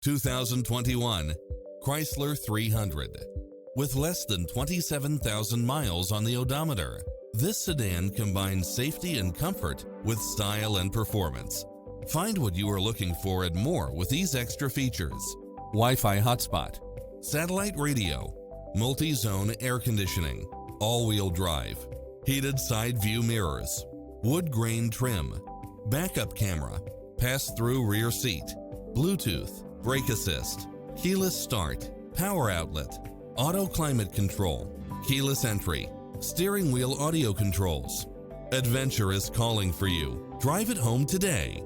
2021 Chrysler 300. With less than 27,000 miles on the odometer, this sedan combines safety and comfort with style and performance. Find what you are looking for and more with these extra features: Wi-Fi hotspot, satellite radio, multi-zone air conditioning, all-wheel drive, heated side view mirrors, wood grain trim, backup camera, pass-through rear seat, Bluetooth, brake assist, keyless start, power outlet, auto climate control, keyless entry, steering wheel audio controls. Adventure is calling for you. Drive it home today.